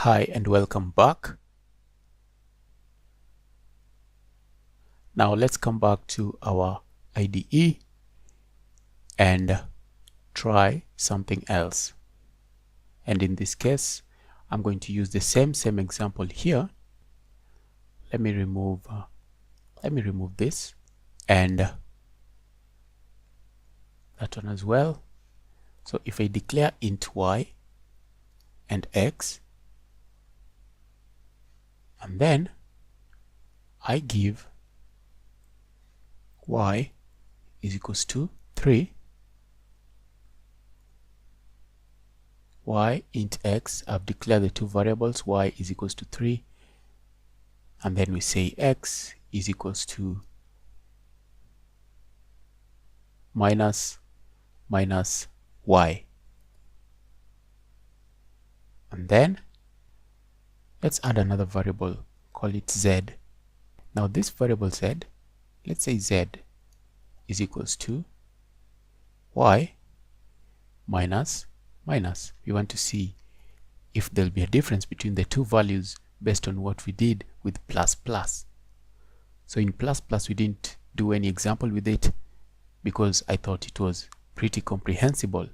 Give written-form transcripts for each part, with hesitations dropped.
Hi and welcome back. Now let's come back to our IDE and try something else. And in this case, I'm going to use the same example here. Let me remove this and that one as well. So if I declare int y and x, and then I give y is equals to 3, y int x, I've declared the two variables, y is equals to 3, and then we say x is equals to minus y. And then let's add another variable, call it z. Now this variable z, let's say z is equals to y minus. We want to see if there'll be a difference between the two values based on what we did with plus plus. So in plus plus we didn't do any example with it because I thought it was pretty comprehensible.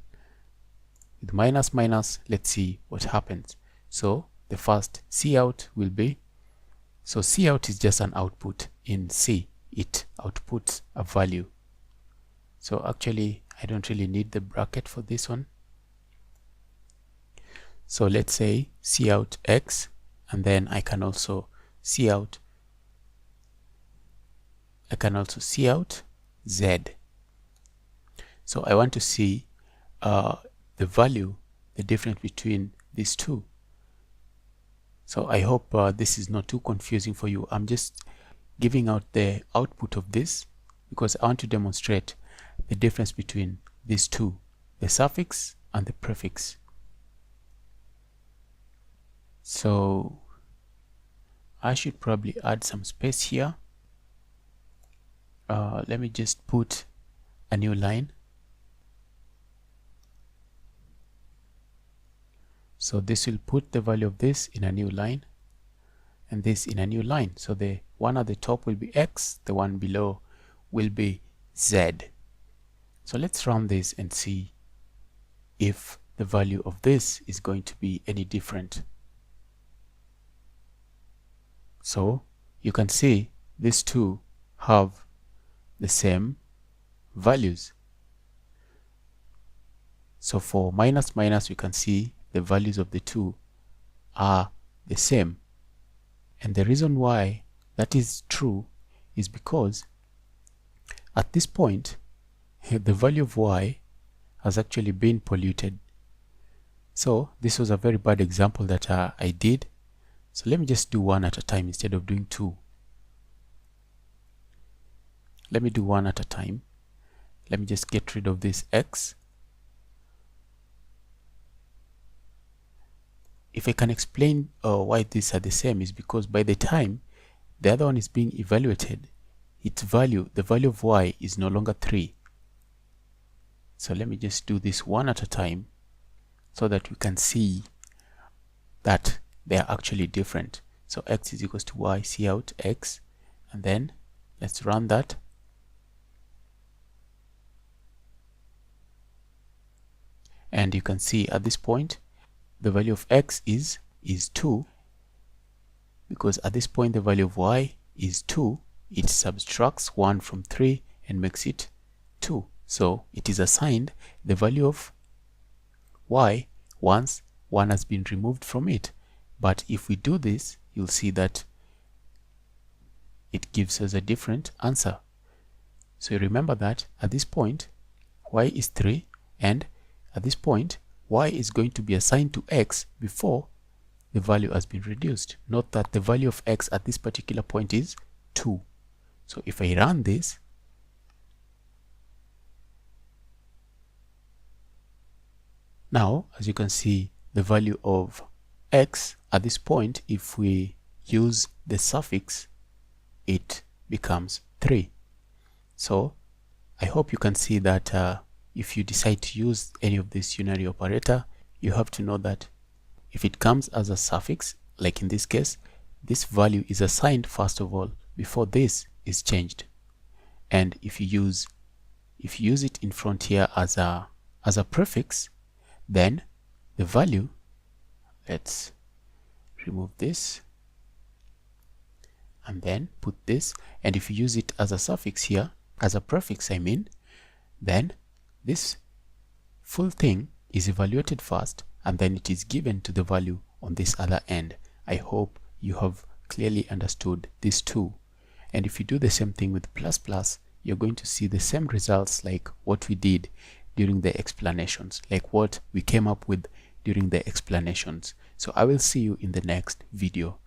With minus, let's see what happens. So the first cout will be, so cout is just an output in C. It outputs a value. So actually I don't really need the bracket for this one. So let's say cout x, and then I can also cout z. So I want to see the value, the difference between these two. So I hope this is not too confusing for you. I'm just giving out the output of this because I want to demonstrate the difference between these two, the suffix and the prefix. So I should probably add some space here. Let me just put a new line. So this will put the value of this in a new line and this in a new line. So the one at the top will be x, the one below will be z. So let's run this and see if the value of this is going to be any different. So you can see these two have the same values. So for minus, you can see the values of the two are the same. And the reason why that is true is because at this point, the value of y has actually been polluted. So this was a very bad example that I did. So let me just do one at a time instead of doing two. Let me do one at a time. Let me just get rid of this x. If I can explain why these are the same, is because by the time the other one is being evaluated, its value, the value of y, is no longer 3. So let me just do this one at a time so that we can see that they are actually different. So x is equals to y, cout x, and then let's run that. And you can see at this point the value of x is 2, because at this point the value of y is 2. It subtracts 1 from 3 and makes it 2. So it is assigned the value of y once 1 has been removed from it. But if we do this, you'll see that it gives us a different answer. So remember that at this point y is 3, and at this point y is going to be assigned to x before the value has been reduced. Note that the value of x at this particular point is 2. So if I run this, now as you can see, the value of x at this point, if we use the suffix, it becomes 3. So I hope you can see that if you decide to use any of this unary operator, you have to know that if it comes as a suffix, like in this case, this value is assigned first of all before this is changed. And if you use it in front here as a prefix, then the value, let's remove this and then put this, and if you use it as a suffix here, as a prefix I mean, then this full thing is evaluated first and then it is given to the value on this other end. I hope you have clearly understood this too. And if you do the same thing with plus plus, you're going to see the same results like what we did during the explanations, like what we came up with during the explanations. So I will see you in the next video.